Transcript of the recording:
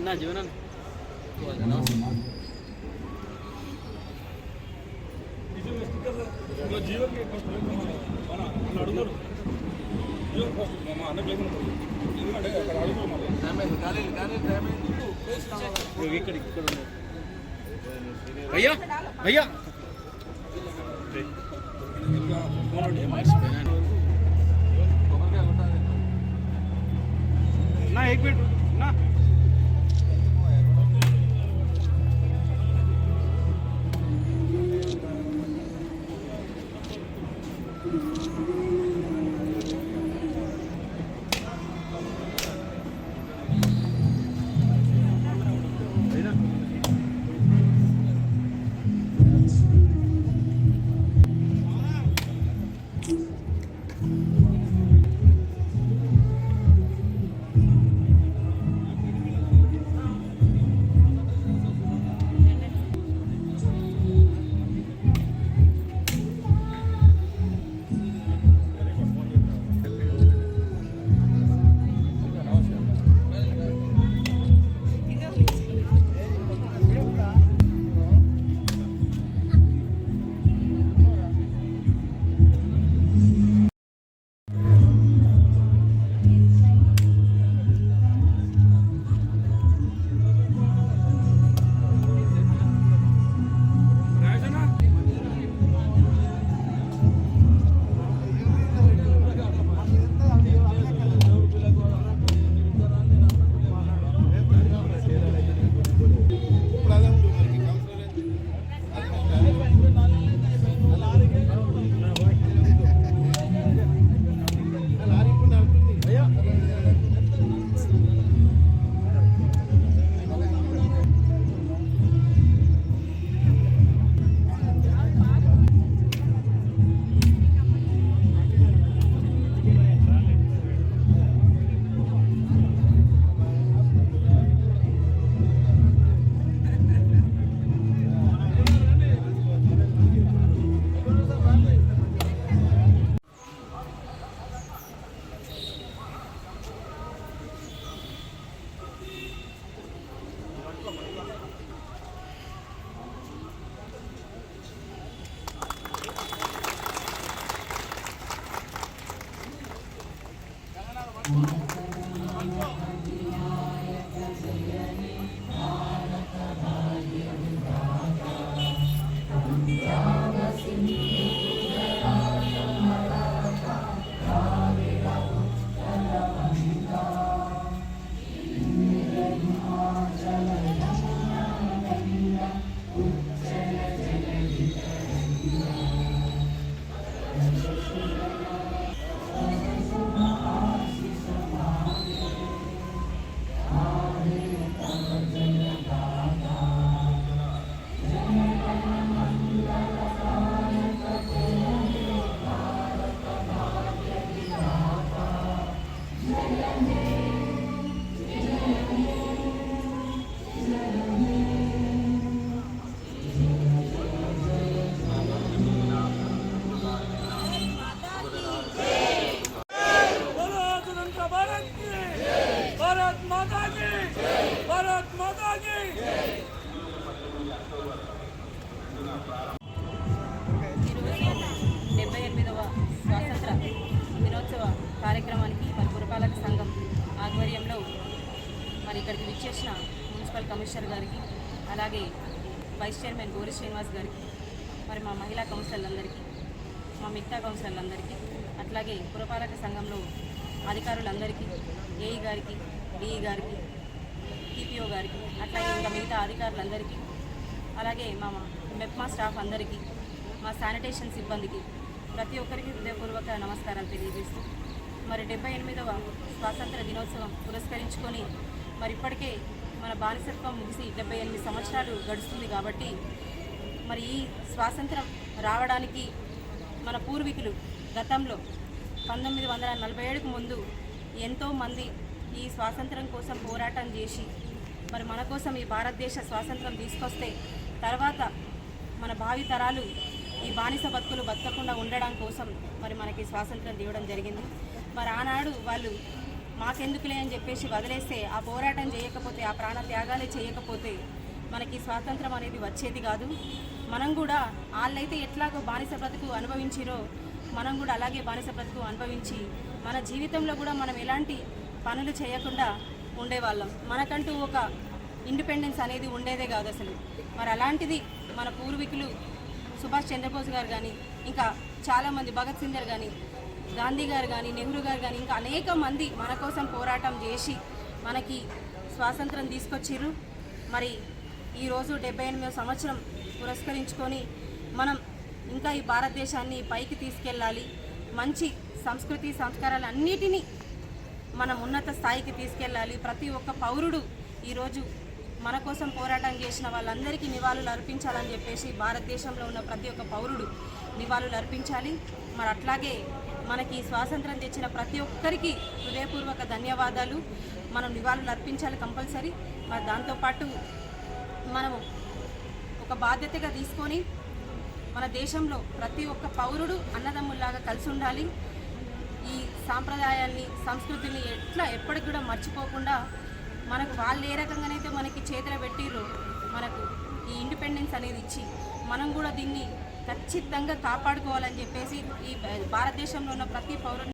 నా జీవనం भैया भैया ना एक मिनट ना ఈరోజు 78వ స్వాతంత్ర దినోత్సవ కార్యక్రమానికి మరి పురపాలక సంఘం ఆధ్వర్యంలో మరి ఇక్కడికి విచ్చేసిన మున్సిపల్ కమిషనర్ గారికి, అలాగే వైస్ చైర్మన్ గోరి శ్రీనివాస్ గారికి, మరి మా మహిళా కౌన్సిలర్లందరికీ, మా మిగతా కౌన్సిలర్లందరికీ, అట్లాగే పురపాలక సంఘంలో అధికారులందరికీ, ఏఈ గారికి, డిఈ గారికి, టీపీఓ గారికి, అట్లాగే ఇంకా మిగతా అధికారులందరికీ, అలాగే మా మెప్మా స్టాఫ్ అందరికీ, మా శానిటేషన్ సిబ్బందికి ప్రతి ఒక్కరికి హృదయపూర్వక నమస్కారాలు తెలియజేస్తూ మరి 78వ స్వాతంత్ర దినోత్సవం పురస్కరించుకొని మరి ఇప్పటికే మన బానిసత్వం ముగిసి 78 సంవత్సరాలు గడుస్తుంది కాబట్టి మరి ఈ స్వాతంత్రం రావడానికి మన పూర్వీకులు గతంలో 1947కు ముందు ఎంతోమంది ఈ స్వాతంత్రం కోసం పోరాటం చేసి మరి మన కోసం ఈ భారతదేశ స్వాతంత్రం తీసుకొస్తే తర్వాత మన భావి తరాలు ఈ బానిస బతుకులు బతకకుండా ఉండడం కోసం మరి మనకి స్వాతంత్రం ఇవ్వడం జరిగింది. మరి ఆనాడు వాళ్ళు మాకెందుకులే అని చెప్పేసి వదిలేస్తే, ఆ పోరాటం చేయకపోతే, ఆ ప్రాణ త్యాగాలే చేయకపోతే మనకి స్వాతంత్రం అనేది వచ్చేది కాదు. మనం కూడా వాళ్ళైతే ఎట్లాగో బానిస బ్రతుకు అనుభవించిరో మనం కూడా అలాగే బానిస బ్రతుకు అనుభవించి మన జీవితంలో కూడా మనం ఎలాంటి పనులు చేయకుండా ఉండేవాళ్ళం. మనకంటూ ఒక ఇండిపెండెన్స్ అనేది ఉండేదే కాదు అసలు. మరి అలాంటిది మన పూర్వీకులు సుభాష్ చంద్రబోస్ గారు కానీ, ఇంకా చాలామంది భగత్ సింగ్ గారు కానీ, గాంధీ గారు కానీ, నెహ్రూ గారు కానీ, ఇంకా అనేక మంది మన కోసం పోరాటం చేసి మనకి స్వాతంత్రం తీసుకొచ్చిర్రు. మరి ఈరోజు 78వ సంవత్సరం పురస్కరించుకొని మనం ఇంకా ఈ భారతదేశాన్ని పైకి తీసుకెళ్ళాలి. మంచి సంస్కృతి సంస్కారాలు అన్నిటినీ మనం ఉన్నత స్థాయికి తీసుకెళ్ళాలి. ప్రతి ఒక్క పౌరుడు ఈరోజు మన కోసం పోరాటం చేసిన వాళ్ళందరికీ నివాళులు అర్పించాలని చెప్పేసి భారతదేశంలో ఉన్న ప్రతి ఒక్క పౌరుడు నివాళులు అర్పించాలి. మరి అట్లాగే మనకి స్వాతంత్రం తెచ్చిన ప్రతి ఒక్కరికి హృదయపూర్వక ధన్యవాదాలు. మనం నివాళులు అర్పించాలి కంపల్సరీ. మరి దాంతోపాటు మనము ఒక బాధ్యతగా తీసుకొని మన దేశంలో ప్రతి ఒక్క పౌరుడు అన్నదమ్ముల్లాగా కలిసి ఉండాలి. ఈ సాంప్రదాయాల్ని సంస్కృతిని ఎప్పటికి కూడా మర్చిపోకుండా మనకు వాళ్ళు ఏ రకంగానైతే మనకి చేతులు పెట్టిర్రో మనకు ఈ ఇండిపెండెన్స్ అనేది ఇచ్చి మనం కూడా దీన్ని ఖచ్చితంగా కాపాడుకోవాలని చెప్పేసి ఈ భారతదేశంలో ఉన్న ప్రతి పౌరుని